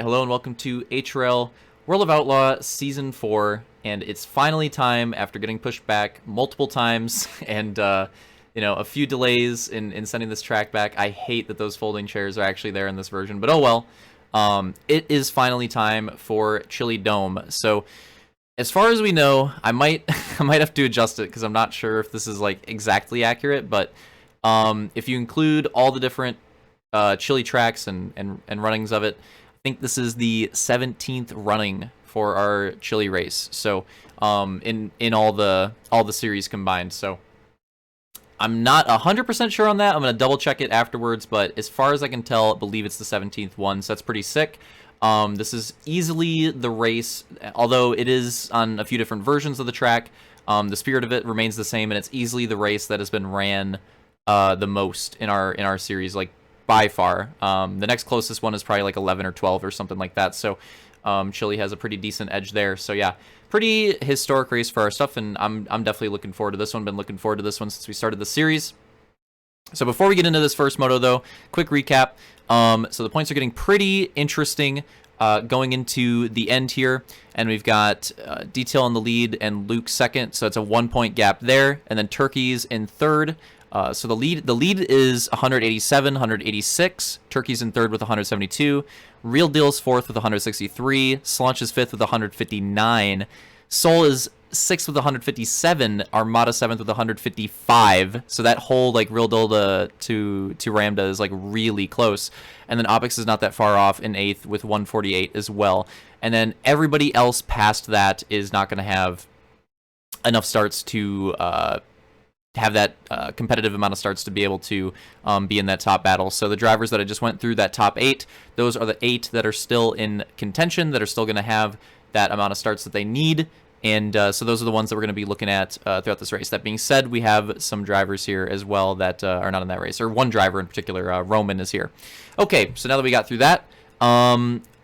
hello and welcome to HRL World of Outlaw Season 4, and it's finally time after getting pushed back multiple times and, a few delays in sending this track back. I hate that those folding chairs are actually there in this version, but oh well. It is finally time for Chili Dome. So, as far as we know, I might have to adjust it because I'm not sure if this is like exactly accurate, but if you include all the different Chili tracks and runnings of it, I think this is the 17th running for our Chili race. So in all the series combined. So I'm not 100% sure on that. I'm gonna double check it afterwards, but as far as I can tell, I believe it's the 17th one. So that's pretty sick. This is easily the race, although it is on a few different versions of the track. The spirit of it remains the same, and it's easily the race that has been ran the most in our series, like by far. The next closest one is probably like 11 or 12 or something like that. So Chili has a pretty decent edge there. So yeah, pretty historic race for our stuff, and I'm definitely looking forward to this one. Been looking forward to this one since we started the series. So before we get into this first moto, though, quick recap. So the points are getting pretty interesting going into the end here, and we've got Detail in the lead and Luke second, so it's a 1 point gap there, and then Turkey's in third. So the lead is 187, 186. Turkey's in third with 172. Real Deal's fourth with 163. Slaunch is fifth with 159. Soul is sixth with 157. Armada seventh with 155. So that whole like Real Deal to Ramda is like really close. And then Opix is not that far off in eighth with 148 as well. And then everybody else past that is not going to have enough starts to have that competitive amount of starts to be able to be in that top battle. So the drivers that I just went through, that top 8, those are the 8 that are still in contention, that are still going to have that amount of starts that they need. And so those are the ones that we're going to be looking at throughout this race. That being said, we have some drivers here as well that are not in that race, or one driver in particular, Roman, is here. Okay, so now that we got through that,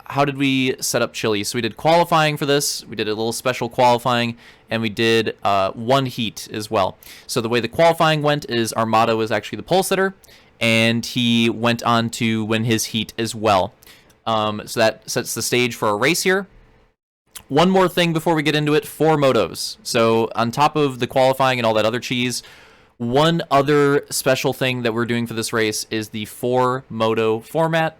how did we set up Chili? So we did qualifying for this. We did a little special qualifying, and we did one heat as well. So the way the qualifying went is Armada was actually the pole sitter, and he went on to win his heat as well. So that sets the stage for a race here. One more thing before we get into it, 4 motos. So on top of the qualifying and all that other cheese, one other special thing that we're doing for this race is the 4 moto format.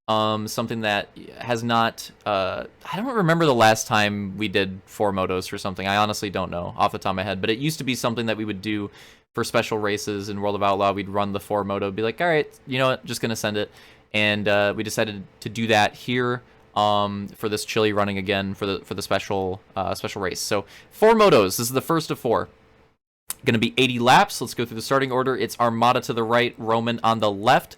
Something that has not, I don't remember the last time we did 4 motos for something. I honestly don't know off the top of my head, but it used to be something that we would do for special races in World of Outlaw. We'd run the 4 moto, be like, all right, you know what, just going to send it. And we decided to do that here for this Chili running again for the special race. So 4 motos. This is the first of 4. Going to be 80 laps. Let's go through the starting order. It's Armada to the right, Roman on the left,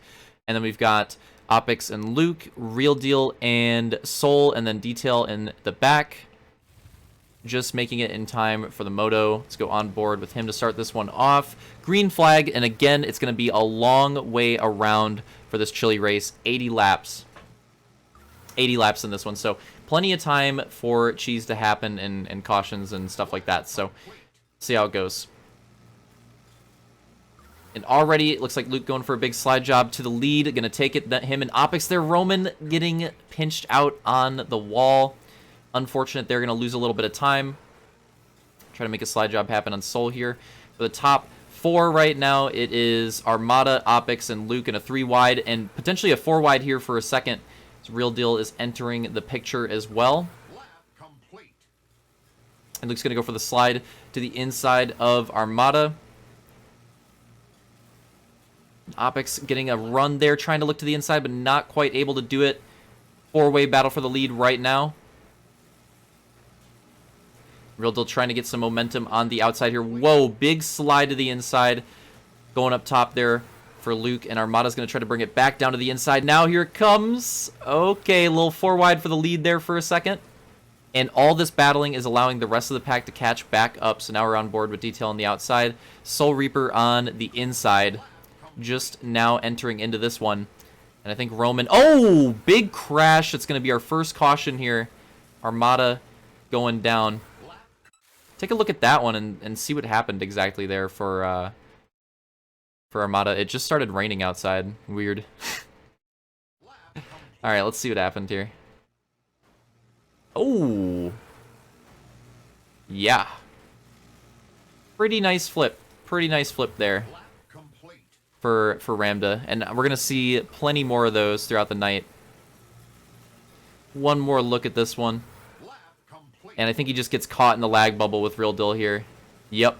and then we've got Opix and Luke, Real Deal and Soul, and then Detail in the back. Just making it in time for the moto. Let's go on board with him to start this one off. Green flag, and again, it's going to be a long way around for this Chili race. 80 laps. 80 laps in this one, so plenty of time for cheese to happen and cautions and stuff like that. So, see how it goes. And already, it looks like Luke going for a big slide job to the lead. Going to take it, him and Opix there. Roman getting pinched out on the wall. Unfortunate, they're going to lose a little bit of time. Try to make a slide job happen on Soul here. For the top 4 right now, it is Armada, Opix, and Luke in a 3 wide, and potentially a 4 wide here for a second. So Real Deal is entering the picture as well. And Luke's going to go for the slide to the inside of Armada. Opix getting a run there, trying to look to the inside, but not quite able to do it. 4-way battle for the lead right now. Real Deal trying to get some momentum on the outside here. Whoa, big slide to the inside. Going up top there for Luke, and Armada's going to try to bring it back down to the inside. Now here it comes. Okay, a little 4 wide for the lead there for a second. And all this battling is allowing the rest of the pack to catch back up. So now we're on board with Detail on the outside. Soul Reaper on the inside. Just now entering into this one. And I think Roman... Oh! Big crash. It's going to be our first caution here. Armada going down. Take a look at that one and see what happened exactly there for Armada. It just started raining outside. Weird. Alright, let's see what happened here. Oh. Yeah. Pretty nice flip. Pretty nice flip there for Ramda. And we're going to see plenty more of those throughout the night. One more look at this one. And I think he just gets caught in the lag bubble with Real Dill here. Yep.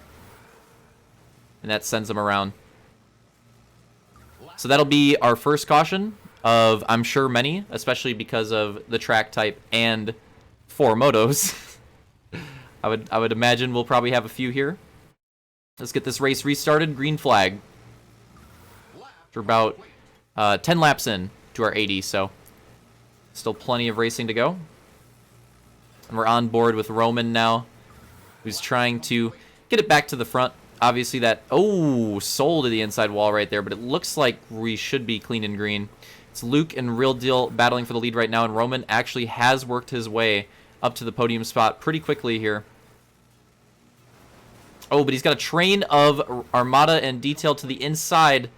And that sends him around. So that'll be our first caution of, I'm sure, many, especially because of the track type and 4 motos. I would imagine we'll probably have a few here. Let's get this race restarted. Green flag. We're about 10 laps in to our 80, so still plenty of racing to go. And we're on board with Roman now, who's trying to get it back to the front. Obviously that, soul to the inside wall right there, but it looks like we should be clean and green. It's Luke and Real Deal battling for the lead right now, and Roman actually has worked his way up to the podium spot pretty quickly here. Oh, but he's got a train of Armada and Detail to the inside.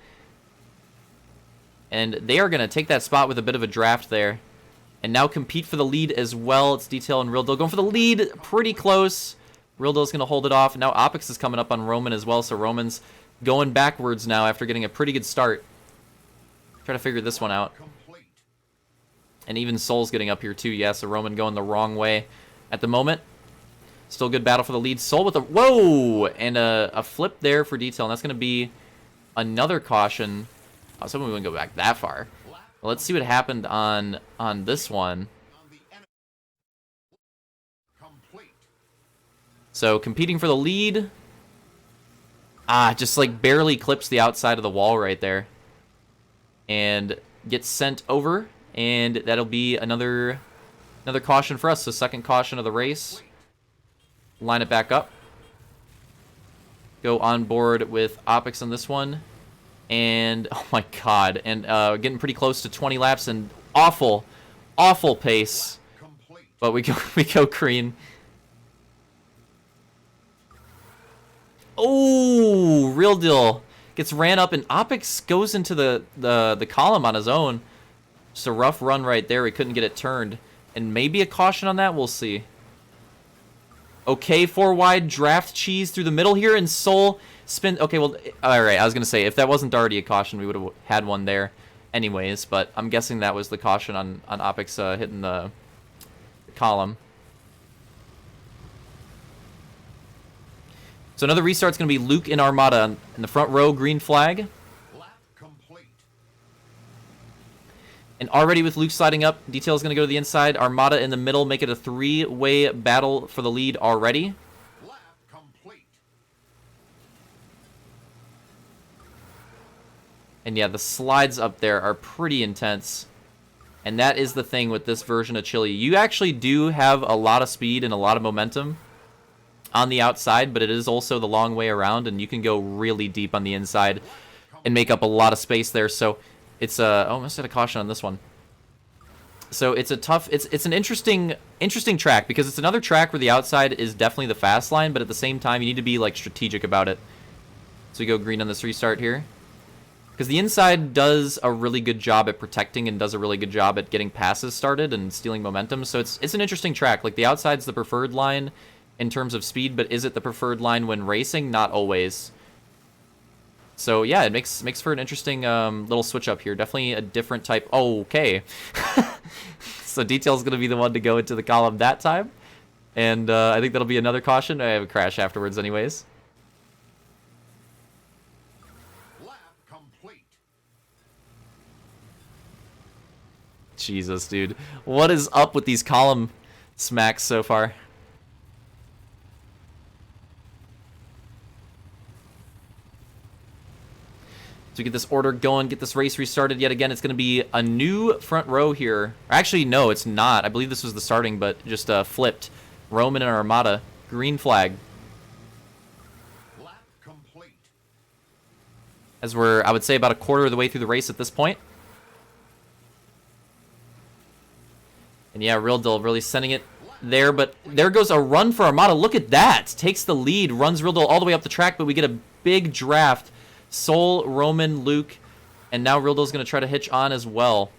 And they are going to take that spot with a bit of a draft there. And now compete for the lead as well. It's Detail and Real Deal going for the lead. Pretty close. Real Deal's going to hold it off. Now Opix is coming up on Roman as well. So Roman's going backwards now after getting a pretty good start. Try to figure this one out. And even Soul's getting up here too. Yeah, so Roman going the wrong way at the moment. Still good battle for the lead. Soul with a... Whoa! And a flip there for Detail. And that's going to be another caution. Oh, someone wouldn't go back that far. Well, let's see what happened on this one. So, competing for the lead. Just like barely clips the outside of the wall right there. And gets sent over. And that'll be another caution for us. So, second caution of the race. Line it back up. Go on board with Opix on this one. And, oh my god. And getting pretty close to 20 laps and awful pace. But we go green. Oh, Real Deal gets ran up, and Opix goes into the column on his own. Just a rough run right there. We couldn't get it turned. And maybe a caution on that. We'll see. Okay, 4 wide draft cheese through the middle here, and Soul spin. Okay, well, all right. I was gonna say if that wasn't already a caution, we would have had one there, anyways. But I'm guessing that was the caution on Opix hitting the column. So another restart's gonna be Luke and Armada in the front row, green flag. And already with Luke sliding up, Detail's going to go to the inside. Armada in the middle, make it a 3-way battle for the lead already. And yeah, the slides up there are pretty intense. And that is the thing with this version of Chili. You actually do have a lot of speed and a lot of momentum on the outside, but it is also the long way around, and you can go really deep on the inside and make up a lot of space there. So it's almost had a caution on this one. So it's a tough, it's an interesting track, because it's another track where the outside is definitely the fast line, but at the same time you need to be like strategic about it. So we go green on this restart here, because the inside does a really good job at protecting and does a really good job at getting passes started and stealing momentum. So it's an interesting track. Like the outside's the preferred line in terms of speed, but is it the preferred line when racing? Not always. So yeah, it makes for an interesting little switch up here. Definitely a different type. Oh, okay. So Detail's going to be the one to go into the column that time. And I think that'll be another caution. I have a crash afterwards anyways. Lap complete. Jesus, dude. What is up with these column smacks so far? So we get this order going, get this race restarted yet again. It's going to be a new front row here. Actually, no, it's not. I believe this was the starting, but just flipped. Roman and Armada. Green flag. Lap complete. As we're, I would say, about a quarter of the way through the race at this point. And yeah, Real Deal really sending it there, but there goes a run for Armada. Look at that. Takes the lead, runs Real Deal all the way up the track, but we get a big draft. Soul, Roman, Luke, and now Real Deal's going to try to hitch on as well.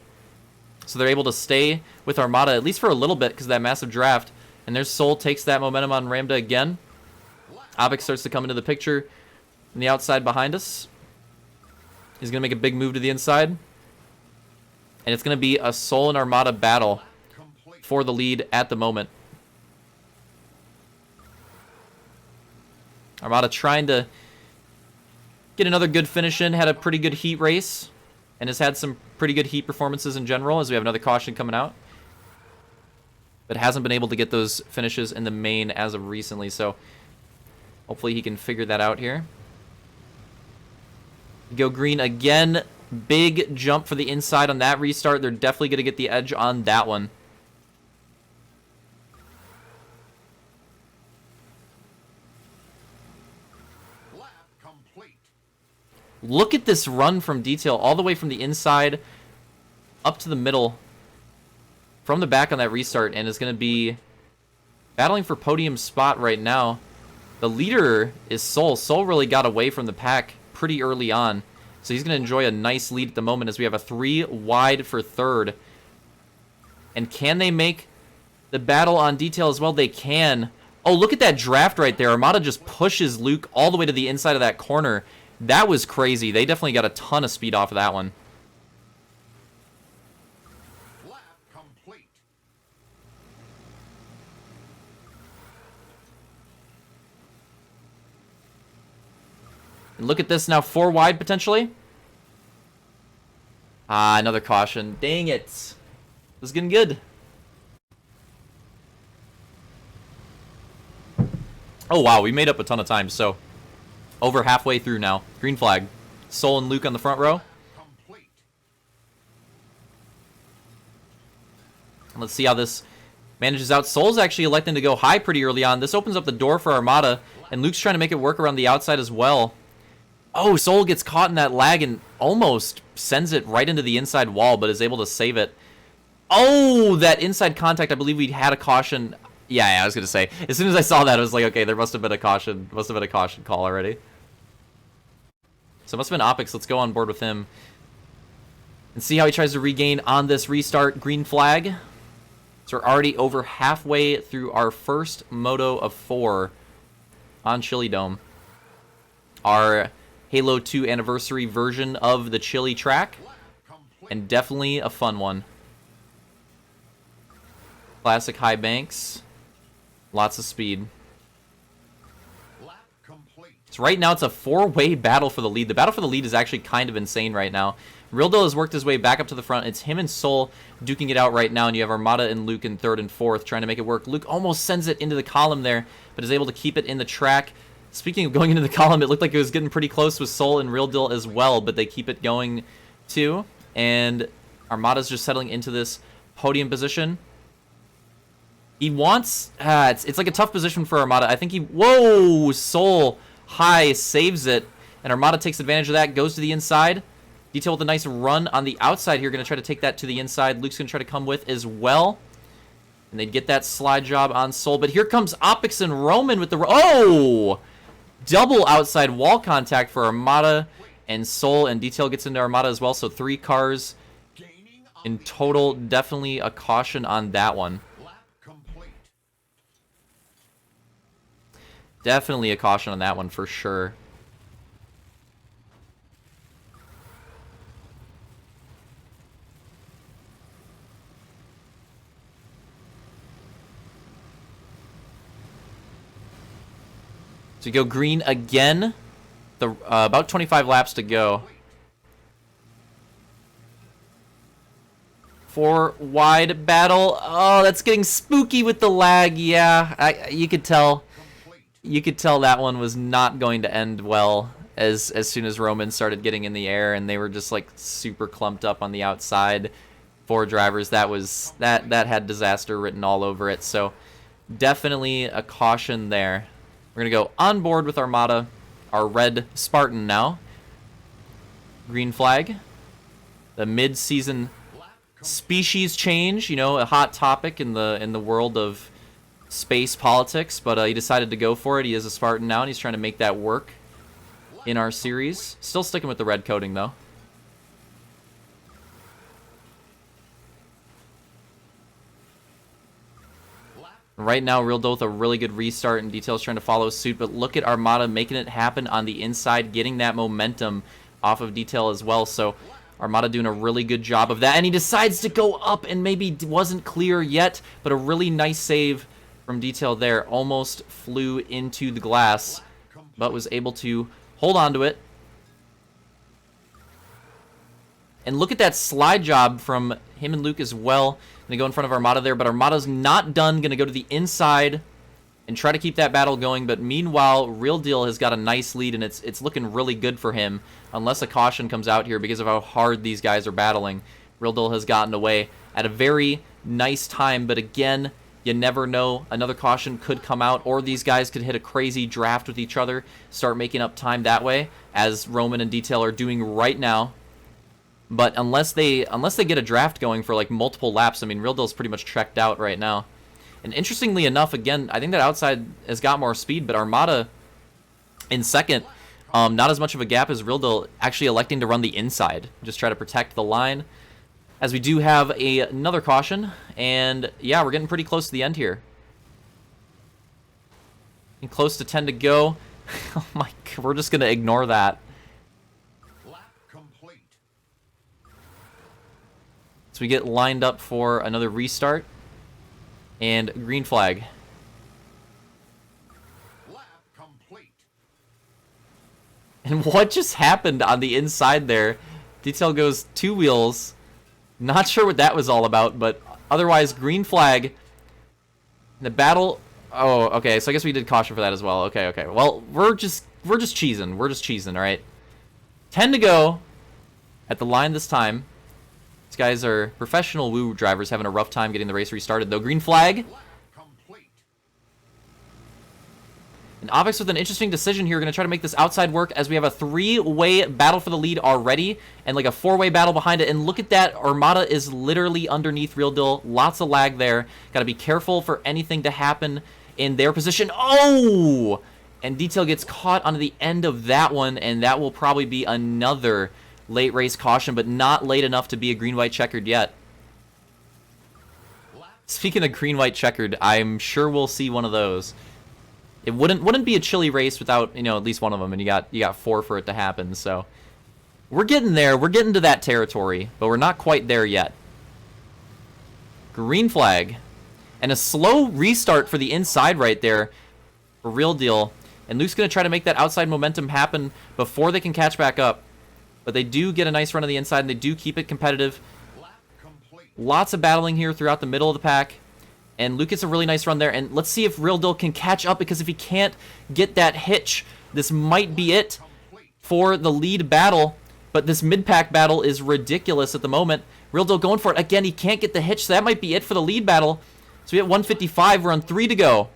So they're able to stay with Armada, at least for a little bit, because of that massive draft. And there's Soul takes that momentum on Ramda again. Obix starts to come into the picture on the outside behind us. He's going to make a big move to the inside. And it's going to be a Soul and Armada battle for the lead at the moment. Armada trying to get another good finish in. Had a pretty good heat race. And has had some pretty good heat performances in general, as we have another caution coming out. But hasn't been able to get those finishes in the main as of recently, so hopefully he can figure that out here. Go green again. Big jump for the inside on that restart. They're definitely going to get the edge on that one. Look at this run from Detail all the way from the inside up to the middle from the back on that restart, and is going to be battling for podium spot right now. The leader is Soul. Soul really got away from the pack pretty early on, so he's going to enjoy a nice lead at the moment as we have a 3 wide for third. And can they make the battle on Detail as well? They can. Oh, look at that draft right there. Armada just pushes Luke all the way to the inside of that corner. That was crazy. They definitely got a ton of speed off of that one. Lap complete. And look at this now, 4 wide potentially. Ah, another caution. Dang it. This is getting good. Oh, wow. We made up a ton of time, so over halfway through now. Green flag. Soul and Luke on the front row. Complete. Let's see how this manages out. Soul's actually electing to go high pretty early on. This opens up the door for Armada, and Luke's trying to make it work around the outside as well. Oh, Soul gets caught in that lag and almost sends it right into the inside wall, but is able to save it. Oh, that inside contact, I believe we had a caution. Yeah, I was going to say. As soon as I saw that, I was like, okay, there must have been a caution. Must have been a caution call already. So it must have been Opix. Let's go on board with him and see how he tries to regain on this restart. Green flag. So we're already over halfway through our first Moto of 4 on Chili Dome. Our Halo 2 anniversary version of the Chili track. And definitely a fun one. Classic high banks. Lots of speed. Lap complete. So right now it's a 4-way battle for the lead. The battle for the lead is actually kind of insane right now. Realdil has worked his way back up to the front. It's him and Soul duking it out right now, and you have Armada and Luke in 3rd and 4th trying to make it work. Luke almost sends it into the column there, but is able to keep it in the track. Speaking of going into the column, it looked like it was getting pretty close with Soul and Realdil as well, but they keep it going too. And Armada's just settling into this podium position. He wants... it's like a tough position for Armada. I think he... Whoa! Soul high saves it. And Armada takes advantage of that. Goes to the inside. Detail with a nice run on the outside here. Going to try to take that to the inside. Luke's going to try to come with as well. And they get that slide job on Soul. But here comes Opix and Roman with the... Oh! Double outside wall contact for Armada and Soul. And Detail gets into Armada as well. So 3 cars in total. Definitely a caution on that one. Definitely a caution on that one for sure. So we go green again. About 25 laps to go. 4 wide battle. Oh, that's getting spooky with the lag. Yeah, you could tell. You could tell that one was not going to end well as soon as Roman started getting in the air, and they were just like super clumped up on the outside. 4 drivers, that had disaster written all over it. So definitely a caution there. We're gonna go on board with Armada, our red Spartan now. Green flag. The mid-season species change, you know, a hot topic in the world of space politics, but he decided to go for it. He is a Spartan now, and he's trying to make that work in our series. Still sticking with the red coating, though. Right now, Real Deal with a really good restart, and Detail's trying to follow suit, but look at Armada making it happen on the inside, getting that momentum off of Detail as well, so Armada doing a really good job of that, and he decides to go up and maybe wasn't clear yet, but a really nice save from Detail there. Almost flew into the glass, but was able to hold on to it. And look at that slide job from him and Luke as well. Gonna go in front of Armada there, but Armada's not done. Gonna go to the inside and try to keep that battle going. But meanwhile, Real Deal has got a nice lead, and it's looking really good for him. Unless a caution comes out here because of how hard these guys are battling. Real Deal has gotten away at a very nice time, but again, you never know. Another caution could come out, or these guys could hit a crazy draft with each other, start making up time that way, as Roman and Detail are doing right now. But unless they get a draft going for like multiple laps, I mean, Real Deal's pretty much checked out right now. And interestingly enough, again, I think that outside has got more speed, but Armada in second, not as much of a gap as Real Deal, actually electing to run the inside, just try to protect the line. As we do have another caution, and yeah, we're getting pretty close to the end here. And close to 10 to go. Oh my God, we're just gonna ignore that. So we get lined up for another restart. And green flag. Lap complete. And what just happened on the inside there? Detail goes 2 wheels. Not sure what that was all about, but otherwise green flag. The battle. Oh, okay. So I guess we did caution for that as well. Okay, okay. Well, we're just cheesing. We're just cheesing, all right? 10 to go at the line this time. These guys are professional woo drivers having a rough time getting the race restarted, though. Green flag. And Avix with an interesting decision here. Going to try to make this outside work as we have a 3-way battle for the lead already and like a 4-way battle behind it. And look at that. Armada is literally underneath Real Deal. Lots of lag there. Got to be careful for anything to happen in their position. Oh! And Detail gets caught on the end of that one, and that will probably be another late race caution, but not late enough to be a green-white checkered yet. Speaking of green-white checkered, I'm sure we'll see one of those. It wouldn't be a chilly race without, you know, at least one of them, and you got 4 for it to happen. So we're getting there. We're getting to that territory, but we're not quite there yet. Green flag, and a slow restart for the inside right there for Real Deal. And Luke's gonna try to make that outside momentum happen before they can catch back up. But they do get a nice run on the inside, and they do keep it competitive. Lots of battling here throughout the middle of the pack. And Luke gets a really nice run there. And let's see if Real Deal can catch up, because if he can't get that hitch, this might be it for the lead battle. But this mid-pack battle is ridiculous at the moment. Real Deal going for it. Again, he can't get the hitch, so that might be it for the lead battle. So we have 155. We're on 3 to go.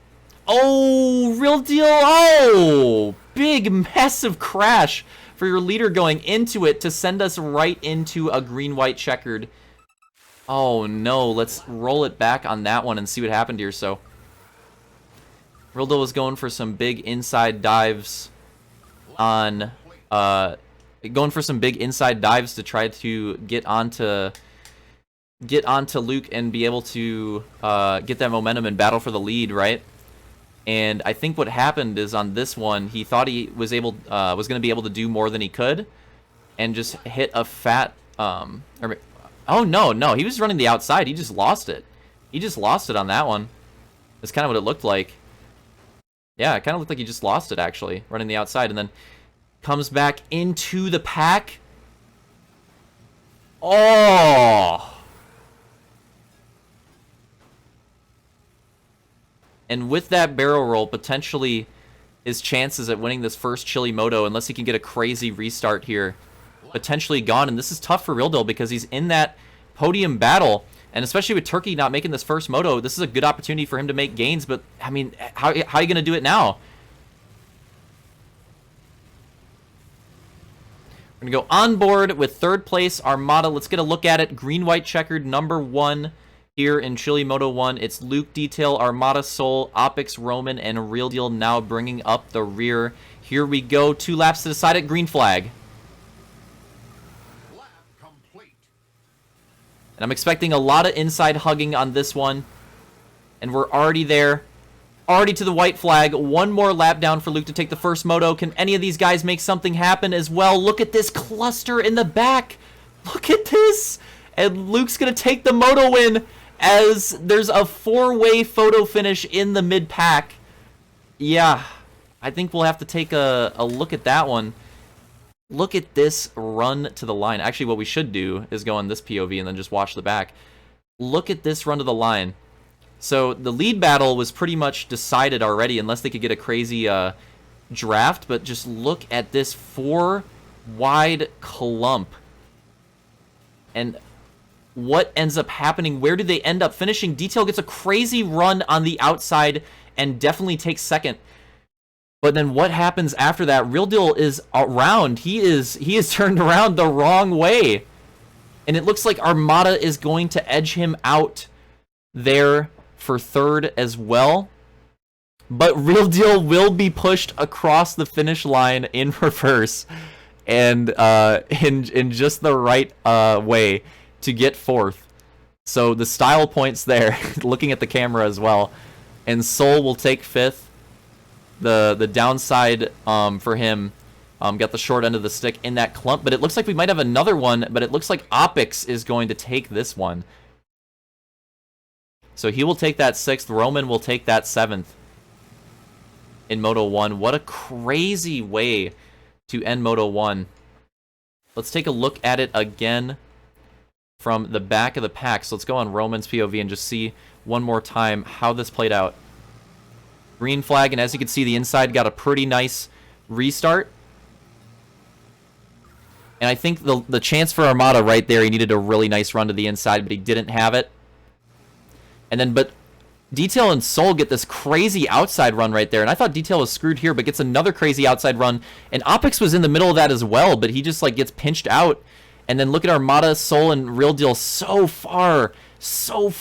Oh, Real Deal. Oh, big, massive crash for your leader going into it to send us right into a green-white checkered. Oh no, let's roll it back on that one and see what happened here. So Real Deal was going for some big inside dives on going for some big inside dives to try to get onto Luke and be able to get that momentum and battle for the lead, right? And I think what happened is on this one, he thought he was going to be able to do more than he could, and just hit a fat oh no, he was running the outside. He just lost it. He just lost it on that one. That's kind of what it looked like. Yeah, it kind of looked like he just lost it actually, running the outside, and then comes back into the pack. Oh. And with that barrel roll, potentially his chances at winning this first Chili Moto, unless he can get a crazy restart here, potentially gone. And this is tough for Real Deal because he's in that podium battle. And especially with Turkey not making this first Moto, this is a good opportunity for him to make gains. But, I mean, how are you going to do it now? We're going to go on board with 3rd place Armada. Let's get a look at it. Green-white checkered number 1. Here in Chili Moto 1, it's Luke, Detail, Armada, Soul, Opix, Roman, and Real Deal now bringing up the rear. Here we go. 2 laps to decide it. Green flag. Lap complete. And I'm expecting a lot of inside hugging on this one. And we're already there. Already to the white flag. One more lap down for Luke to take the first moto. Can any of these guys make something happen as well? Look at this cluster in the back. Look at this. And Luke's going to take the moto win as there's a 4-way photo finish in the mid-pack. Yeah, I think we'll have to take a look at that one. Look at this run to the line. Actually, what we should do is go on this POV and then just watch the back. Look at this run to the line. So the lead battle was pretty much decided already, unless they could get a crazy draft. But just look at this 4-wide clump. And what ends up happening? Where do they end up finishing? Detail gets a crazy run on the outside and definitely takes second. But then what happens after that? Real Deal is around. He is turned around the wrong way. And it looks like Armada is going to edge him out there for third as well. But Real Deal will be pushed across the finish line in reverse and in just the right way to get fourth. So the style points there, looking at the camera as well. And Soul will take fifth. The downside for him got the short end of the stick in that clump, but it looks like we might have another one, but it looks like Opix is going to take this one. So he will take that 6th. Roman will take that 7th in Moto 1. What a crazy way to end Moto 1. Let's take a look at it again from the back of the pack. So let's go on Roman's POV and just see one more time how this played out. Green flag, and as you can see, the inside got a pretty nice restart. And I think the chance for Armada right there, he needed a really nice run to the inside, but he didn't have it. And then, but Detail and Soul get this crazy outside run right there, and I thought Detail was screwed here, but gets another crazy outside run. And Opix was in the middle of that as well, but he just like gets pinched out. And then look at Armada, Soul, and Real Deal so far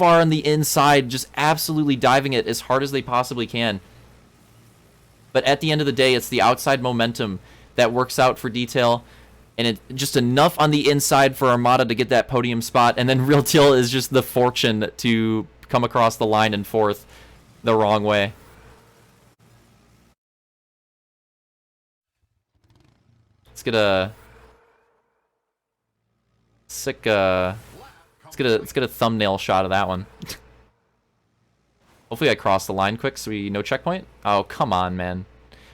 on the inside, just absolutely diving it as hard as they possibly can. But at the end of the day, it's the outside momentum that works out for Detail, and it just enough on the inside for Armada to get that podium spot, and then Real Deal is just the fortune to come across the line in fourth the wrong way. Let's get a sick let's get a thumbnail shot of that one. Hopefully I cross the line quick so we no checkpoint. Oh, come on, man.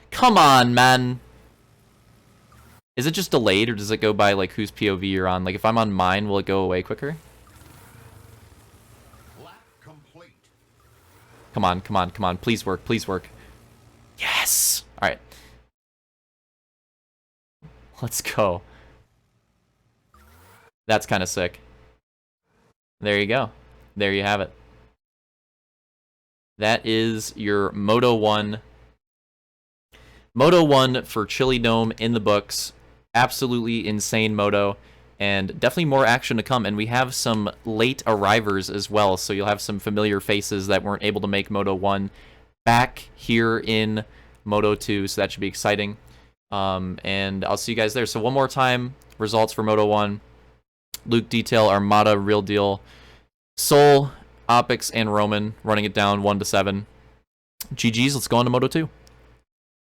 Come on, man. Is it just delayed, or does it go by like whose POV you're on? Like if I'm on mine, will it go away quicker? Come on, come on, come on. Please work, please work. Yes! Alright. Let's go. That's kind of sick. There you go. There you have it. That is your Moto 1. Moto 1 for Chili Dome in the books. Absolutely insane moto. And definitely more action to come. And we have some late arrivers as well. So you'll have some familiar faces that weren't able to make Moto 1 back here in Moto 2. So that should be exciting. And I'll see you guys there. So one more time, results for Moto 1. Luke, Detail, Armada, Real Deal, Soul, Opix, and Roman running it down 1-7. GG's, let's go on to Moto 2.